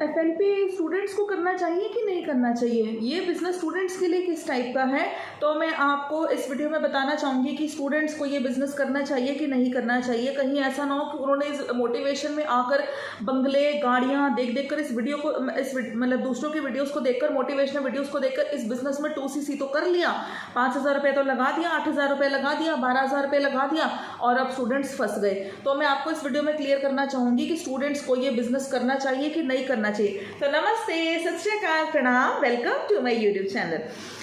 FNP students को करना चाहिए कि नहीं करना चाहिए, ये बिज़नेस स्टूडेंट्स के लिए किस टाइप का है, तो मैं आपको इस वीडियो में बताना चाहूँगी कि स्टूडेंट्स को ये बिज़नेस करना चाहिए कि नहीं करना चाहिए। कहीं ऐसा ना हो कि उन्होंने इस मोटिवेशन में आकर बंगले गाड़ियाँ देख देख कर इस वीडियो को मतलब दूसरों की वीडियोज़ को देखकर, मोटिवेशनल वीडियोज़ को देखकर इस बिज़नेस में 2cc तो कर लिया, 5,000 रुपये तो लगा दिया, 8,000 रुपये लगा दिया, 12,000 रुपये लगा दिया और अब स्टूडेंट्स फंस गए। तो मैं आपको इस वीडियो में क्लियर करना चाहूँगी कि स्टूडेंट्स को ये बिज़नेस करना चाहिए कि नहीं करना चाहिए। तो नमस्ते, सत श्री अकाल, प्रणाम, welcome to my YouTube channel.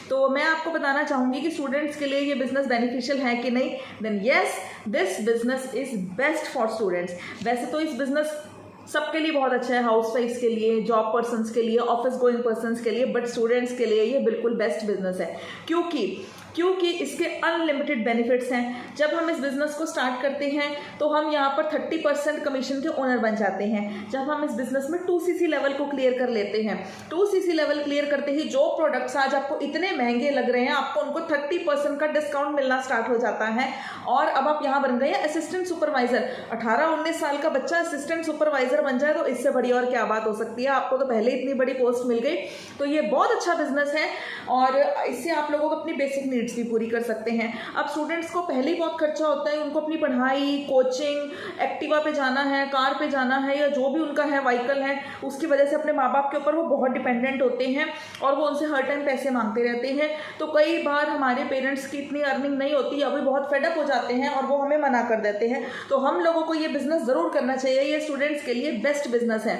तो मैं आपको बताना चाहूँगी कि स्टूडेंट्स के लिए ये बिज़नेस बेनिफिशियल है कि नहीं। Then yes, this business is best for students. वैसे तो इस बिज़नेस सबके लिए बहुत अच्छा है, हाउस वाइफ्स के लिए, जॉब पर्सन्स के लिए, ऑफिस गोइंग पर्सन्स के लिए, बट स्टूडेंट्स के लिए ये बिल्कुल बेस्ट बिजनेस है। क्योंकि इसके अनलिमिटेड बेनिफिट्स हैं। जब हम इस बिज़नेस को स्टार्ट करते हैं तो हम यहाँ पर 30% कमीशन के ओनर बन जाते हैं। जब हम इस बिज़नेस में 2cc लेवल को क्लियर कर लेते हैं, 2cc लेवल क्लियर करते ही जो प्रोडक्ट्स आज आपको इतने महंगे लग रहे हैं, आपको उनको 30% का डिस्काउंट मिलना स्टार्ट हो जाता है। और अब आप यहाँ बन गए असिस्टेंट सुपरवाइज़र। 18-19 साल का बच्चा असिस्टेंट सुपरवाइज़र बन जाए तो इससे बड़ी और क्या बात हो सकती है। आपको तो पहले इतनी बड़ी पोस्ट मिल गई, तो ये बहुत अच्छा बिजनेस है और इससे आप लोगों को अपनी बेसिक नीड्स भी पूरी कर सकते हैं। अब स्टूडेंट्स को पहले ही बहुत खर्चा होता है, उनको अपनी पढ़ाई, कोचिंग, एक्टिवा पे जाना है, कार पे जाना है, या जो भी उनका है व्हीकल है, उसकी वजह से अपने माँ बाप के ऊपर वो बहुत डिपेंडेंट होते हैं और वो उनसे हर टाइम पैसे मांगते रहते हैं। तो कई बार हमारे पेरेंट्स की इतनी अर्निंग नहीं होती, अभी बहुत फेडअप हो जाते हैं और वो हमें मना कर देते हैं। तो हम लोगों को ये बिज़नेस ज़रूर करना चाहिए, ये स्टूडेंट्स के लिए बेस्ट बिजनेस है,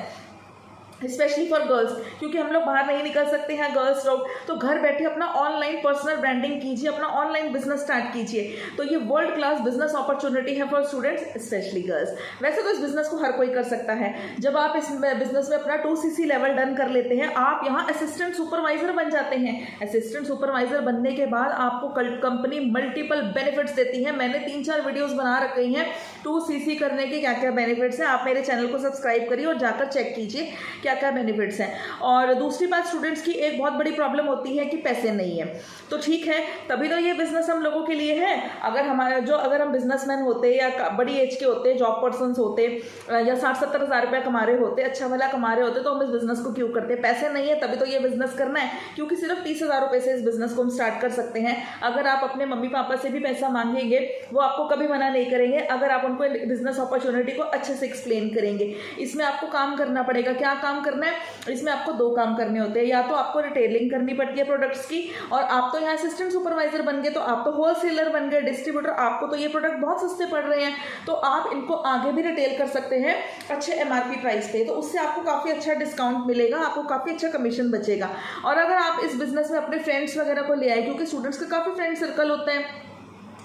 स्पेशली फॉर गर्ल्स, क्योंकि हम लोग बाहर नहीं निकल सकते हैं गर्ल्स लोग। तो घर बैठे अपना ऑनलाइन पर्सनल ब्रांडिंग कीजिए, अपना ऑनलाइन बिजनेस स्टार्ट कीजिए। तो ये वर्ल्ड क्लास बिजनेस अपॉर्चुनिटी है फॉर स्टूडेंट्स, स्पेशली गर्ल्स। वैसे तो इस बिजनेस को हर कोई कर सकता है। जब आप इस बिजनेस में अपना 2cc लेवल डन कर लेते हैं, आप यहाँ असिस्टेंट सुपरवाइजर बन जाते हैं। असिस्टेंट सुपरवाइजर बनने के बाद आपको कंपनी मल्टीपल बेनिफिट्स देती है। मैंने 3-4 वीडियोज बना रखे हैं 2cc करने के क्या क्या बेनिफिट्स हैं। आप मेरे चैनल को सब्सक्राइब करिए और जाकर चेक कीजिए क्या क्या बेनिफिट्स हैं। और दूसरी बात, स्टूडेंट्स की एक बहुत बड़ी प्रॉब्लम होती है कि पैसे नहीं है। तो ठीक है, तभी तो ये बिजनेस हम लोगों के लिए है। अगर हम बिजनेसमैन होते या बड़ी एज के होते, जॉब पर्सन होते या 60-70 हज़ार रुपया कमा रहे होते, अच्छा भला कमा रहे होते, तो हम इस बिजनेस को क्यों करते। पैसे नहीं है तभी तो ये बिजनेस करना है, क्योंकि सिर्फ 30,000 रुपये से इस बिजनेस को हम स्टार्ट कर सकते हैं। अगर आप अपने मम्मी पापा से भी पैसा मांगेंगे, वो आपको कभी मना नहीं करेंगे, अगर आप उनको बिजनेस अपॉर्चुनिटी को अच्छे से एक्सप्लेन करेंगे। इसमें आपको काम करना पड़ेगा। क्या काम करना है? इसमें आपको 2 काम करने होते हैं। या तो आपको रिटेलिंग करनी पड़ती है प्रोडक्ट्स की, और आप तो यहाँ असिस्टेंट सुपरवाइजर बन गए, तो आप तो होलसेलर बन गए, डिस्ट्रीब्यूटर। आपको तो ये प्रोडक्ट बहुत सस्ते पड़ रहे हैं, तो आप इनको आगे भी रिटेल कर सकते हैं अच्छे MRP प्राइस पे। तो उससे आपको काफ़ी अच्छा डिस्काउंट मिलेगा, आपको काफ़ी अच्छा कमीशन बचेगा। और अगर आप इस बिजनेस में अपने फ्रेंड्स वगैरह को ले आए, क्योंकि स्टूडेंट्स का काफ़ी फ्रेंड सर्कल होता है,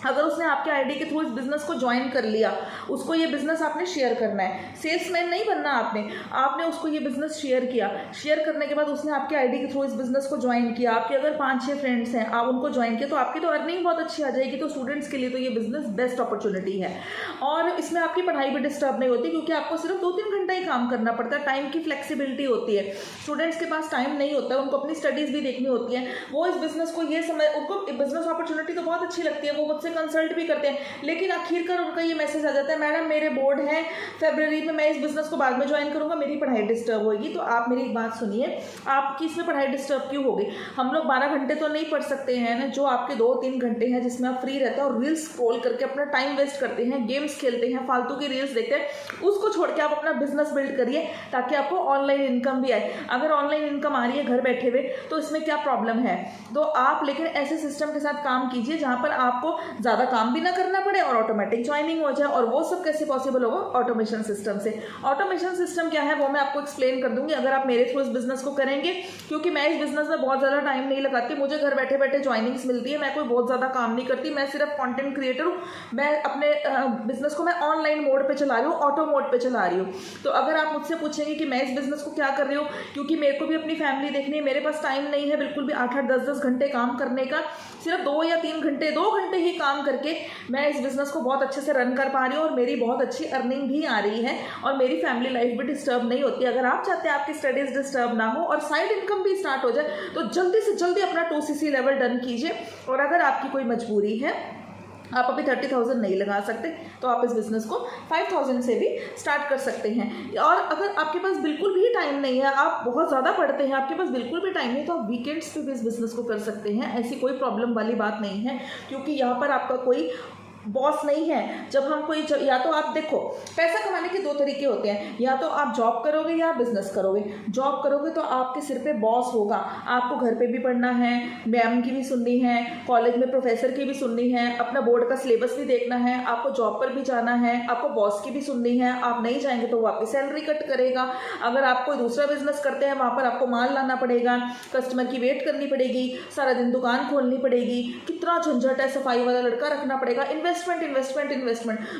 अगर उसने आपके आईडी के थ्रू इस बिज़नेस को ज्वाइन कर लिया, उसको ये बिज़नेस आपने शेयर करना है। सेल्समैन नहीं बनना आपने उसको ये बिज़नेस शेयर किया। शेयर करने के बाद उसने आपके आईडी के थ्रू इस बिज़नेस को ज्वाइन किया। आपके अगर 5-6 फ्रेंड्स हैं, आप उनको ज्वाइन किया, तो आपकी तो अर्निंग बहुत अच्छी आ जाएगी। तो स्टूडेंट्स के लिए तो ये बिज़नेस बेस्ट अपॉर्चुनिटी है। और इसमें आपकी पढ़ाई भी डिस्टर्ब नहीं होती, क्योंकि आपको सिर्फ 2-3 घंटा ही काम करना पड़ता है। टाइम की फ्लेक्सिबिलिटी होती है। स्टूडेंट्स के पास टाइम नहीं होता है, उनको अपनी स्टडीज़ भी देखनी होती है। वो इस बिज़नेस को उनको बिज़नेस अपॉर्चुनिटी तो बहुत अच्छी लगती है, वो मुझसे कंसल्ट भी करते हैं, लेकिन आखिरकार उनका ये मैसेज आ जाता है, मैडम मेरे बोर्ड हैं फरवरी में, मैं इस बिज़नेस को बाद में ज्वाइन करूंगा, मेरी पढ़ाई डिस्टर्ब होगी। तो आप मेरी एक बात सुनिए, आपकी इसमें पढ़ाई डिस्टर्ब क्यों होगी? हम लोग 12 घंटे तो नहीं पढ़ सकते हैं ना, जो आपके 2-3 घंटे हैं जिसमें आप फ्री रहते हैं और रील्स स्क्रॉल करके अपना टाइम वेस्ट करते हैं, गेम्स खेलते हैं, फालतू की रील्स देखते हैं, उसको छोड़ के आप अपना बिजनेस बिल्ड करिए, ताकि आपको ऑनलाइन इनकम भी आए। अगर ऑनलाइन इनकम आ रही है घर बैठे हुए, तो इसमें क्या प्रॉब्लम है? तो आप लेकिन ऐसे सिस्टम के साथ काम कीजिए जहाँ पर आपको ज़्यादा काम भी ना करना पड़े और ऑटोमेटिक ज्वाइनिंग हो जाए। और वो सब कैसे पॉसिबल होगा? ऑटोमेशन सिस्टम से। ऑटोमेशन सिस्टम क्या है वो मैं आपको एक्सप्लेन कर दूंगी अगर आप मेरे थ्रू इस बिजनेस को करेंगे, क्योंकि मैं इस बिजनेस में बहुत ज़्यादा टाइम नहीं लगाती, मुझे घर बैठे बैठे ज्वाइनिंग्स मिलती है, मैं कोई बहुत ज़्यादा काम नहीं करती, मैं सिर्फ कंटेंट क्रिएटर हूँ। मैं अपने बिजनेस को मैं ऑनलाइन मोड पे चला रही हूँ, ऑटो मोड पे चला रही हूँ। तो अगर आप मुझसे पूछेंगे कि मैं इस बिजनेस को क्या कर रही हूँ, क्योंकि मेरे को भी अपनी फैमिली देखनी है, मेरे पास टाइम नहीं है बिल्कुल भी 8-8, 10-10 घंटे काम करने का, सिर्फ 2 या 3 घंटे, 2 घंटे ही काम करके मैं इस बिजनेस को बहुत अच्छे से रन कर पा रही हूँ और मेरी बहुत अच्छी अर्निंग भी आ रही है और मेरी फैमिली लाइफ भी डिस्टर्ब नहीं होती। अगर आप चाहते हैं आपकी स्टडीज डिस्टर्ब ना हो और साइड इनकम भी स्टार्ट हो जाए, तो जल्दी से जल्दी अपना 2cc लेवल डन कीजिए। और अगर आपकी कोई मजबूरी है आप अभी 30,000 नहीं लगा सकते, तो आप इस बिज़नेस को 5,000 से भी स्टार्ट कर सकते हैं। और अगर आपके पास बिल्कुल भी टाइम नहीं है, आप बहुत ज़्यादा पढ़ते हैं, आपके पास बिल्कुल भी टाइम नहीं, तो आप वीकेंड्स पे भी इस बिज़नेस को कर सकते हैं। ऐसी कोई प्रॉब्लम वाली बात नहीं है, क्योंकि यहाँ पर आपका कोई बॉस नहीं है। जब हम कोई या तो आप देखो, पैसा कमाने के दो तरीके होते हैं, या तो आप जॉब करोगे या बिजनेस करोगे। जॉब करोगे तो आपके सिर पे बॉस होगा, आपको घर पे भी पढ़ना है, मैम की भी सुननी है, कॉलेज में प्रोफेसर की भी सुननी है, अपना बोर्ड का सिलेबस भी देखना है, आपको जॉब पर भी जाना है, आपको बॉस की भी सुननी है। आप नहीं जाएंगे तो वो आपकी सैलरी कट करेगा। अगर आप कोई दूसरा बिजनेस करते हैं, वहाँ पर आपको माल लाना पड़ेगा, कस्टमर की वेट करनी पड़ेगी, सारा दिन दुकान खोलनी पड़ेगी, कितना झंझट है, सफाई वाला लड़का रखना पड़ेगा, इन्वेस्टमेंट।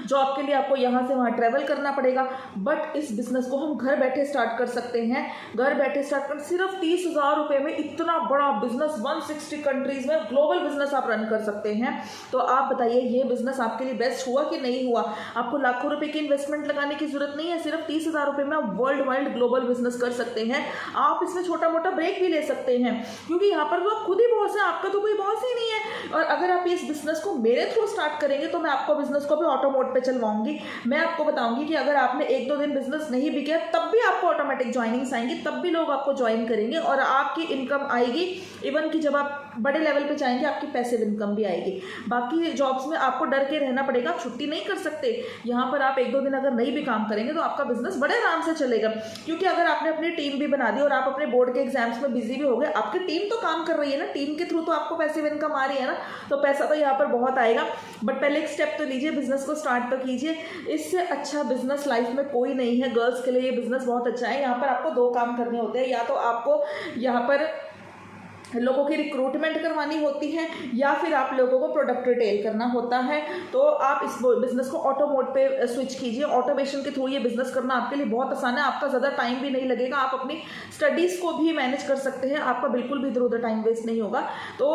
जॉब के लिए आपको यहाँ से वहाँ ट्रैवल करना पड़ेगा। बट इस बिजनेस को हम घर बैठे स्टार्ट कर सकते हैं। घर बैठे स्टार्ट कर सिर्फ 30,000 रुपये में इतना बड़ा बिजनेस, 160 कंट्रीज में ग्लोबल बिजनेस आप रन कर सकते हैं। तो आप बताइए, ये बिजनेस आपके लिए बेस्ट हुआ कि नहीं हुआ? आपको लाखों रुपए की इन्वेस्टमेंट लगाने की जरूरत नहीं है, सिर्फ 30,000 रुपये में आप वर्ल्ड वाइड ग्लोबल बिजनेस कर सकते हैं। आप इसमें छोटा मोटा ब्रेक भी ले सकते हैं, क्योंकि यहाँ पर वो खुद ही बॉस है, आपका तो कोई बॉस ही नहीं है। और अगर आप इस बिजनेस को मेरे थ्रू स्टार्ट करेंगे तो मैं आपको बिजनेस को भी ऑटो मोड पे चलवाऊंगी। मैं आपको बताऊंगी कि अगर आपने 1-2 दिन बिजनेस नहीं भी किया, तब भी आपको ऑटोमेटिक ज्वाइनिंग्स आएंगी, तब भी लोग आपको ज्वाइन करेंगे और आपकी इनकम आएगी। इवन कि जब आप बड़े लेवल पे जाएंगे, आपकी पैसिव इनकम भी आएगी। बाकी जॉब्स में आपको डर के रहना पड़ेगा, आप छुट्टी नहीं कर सकते। यहाँ पर आप 1-2 दिन अगर नहीं भी काम करेंगे तो आपका बिजनेस बड़े आराम से चलेगा, क्योंकि अगर आपने अपनी टीम भी बना दी और आप अपने बोर्ड के एग्जाम्स में बिजी भी हो गए, आपकी टीम तो काम कर रही है ना, टीम के थ्रू तो आपको पैसिव इनकम आ रही है ना, तो पैसा तो यहाँ पर बहुत आएगा। बट पहले एक स्टेप तो लीजिए, बिजनेस को स्टार्ट तो कीजिए। इससे अच्छा बिजनेस लाइफ में कोई नहीं है। गर्ल्स के लिए ये बिजनेस बहुत अच्छा है। यहाँ पर आपको 2 काम करने होते हैं, या तो आपको यहाँ पर लोगों की रिक्रूटमेंट करवानी होती है, या फिर आप लोगों को प्रोडक्ट रिटेल करना होता है। तो आप इस बिजनेस को ऑटो मोड पे स्विच कीजिए। ऑटोमेशन के थ्रू ये बिजनेस करना आपके लिए बहुत आसान है, आपका ज़्यादा टाइम भी नहीं लगेगा, आप अपनी स्टडीज़ को भी मैनेज कर सकते हैं, आपका बिल्कुल भी इधर उधर टाइम वेस्ट नहीं होगा। तो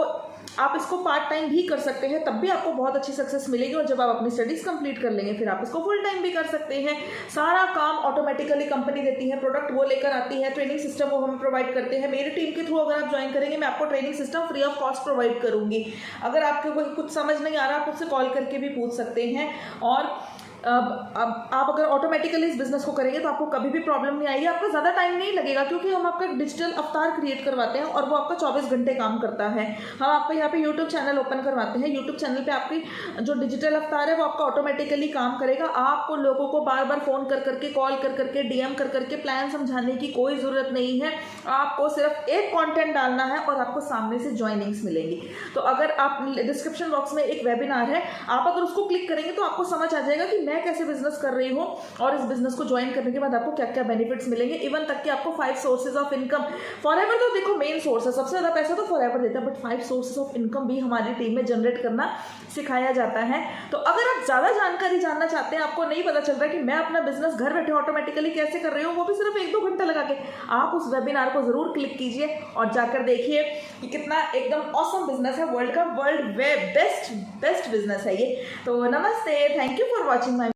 आप इसको पार्ट टाइम भी कर सकते हैं, तब भी आपको बहुत अच्छी सक्सेस मिलेगी। और जब आप अपनी स्टडीज़ कंप्लीट कर लेंगे, फिर आप इसको फुल टाइम भी कर सकते हैं। सारा काम ऑटोमेटिकली कंपनी देती है, प्रोडक्ट वो लेकर आती है, ट्रेनिंग सिस्टम वो हमें प्रोवाइड करते हैं। मेरी टीम के थ्रू अगर आप ज्वाइन करेंगे, मैं आपको training system free of cost provide करूंगी। अगर आपको कोई कुछ समझ नहीं आ रहा, आप मुझसे कॉल करके भी पूछ सकते हैं। और अब आप अगर ऑटोमेटिकली इस बिजनेस को करेंगे तो आपको कभी भी प्रॉब्लम नहीं आएगी, आपका ज़्यादा टाइम नहीं लगेगा, क्योंकि हम आपका डिजिटल अवतार क्रिएट करवाते हैं और वो आपका 24 घंटे काम करता है। हम आपको यहाँ पे यूट्यूब चैनल ओपन करवाते हैं। यूट्यूब चैनल पे आपकी जो डिजिटल अवतार है वो आपका ऑटोमेटिकली काम करेगा। आपको लोगों को बार बार फ़ोन कर करके, कॉल कर करके, DM कर करके प्लान समझाने की कोई ज़रूरत नहीं है। आपको सिर्फ एक कॉन्टेंट डालना है और आपको सामने से ज्वाइनिंग्स मिलेंगी। तो अगर आप डिस्क्रिप्शन बॉक्स में एक वेबिनार है, आप अगर उसको क्लिक करेंगे तो आपको समझ आ जाएगा कि मैं कैसे बिजनेस कर रही हूँ और इस बिजनेस को ज्वाइन करने के बाद आपको क्या क्या बेनिफिट्स मिलेंगे। इवन तक कि आपको 5 सोर्सेज ऑफ इनकम, फॉरएवर तो देखो मेन सोर्स है, सबसे ज्यादा पैसा तो फॉरएवर देता है, बट 5 सोर्सेज ऑफ इनकम भी हमारी टीम में जनरेट करना सिखाया जाता है। तो अगर आप ज्यादा जानकारी जानना चाहते हैं, आपको नहीं पता चल रहा कि मैं अपना बिजनेस घर बैठे ऑटोमेटिकली कैसे कर रही हूँ, वो भी सिर्फ 1-2 घंटा लगा के, आप उस वेबिनार को जरूर क्लिक कीजिए और जाकर देखिए कि कितना एकदम ऑसम बिजनेस है, वर्ल्ड का वर्ल्ड बेस्ट बिजनेस है ये। तो नमस्ते, thank you for watching my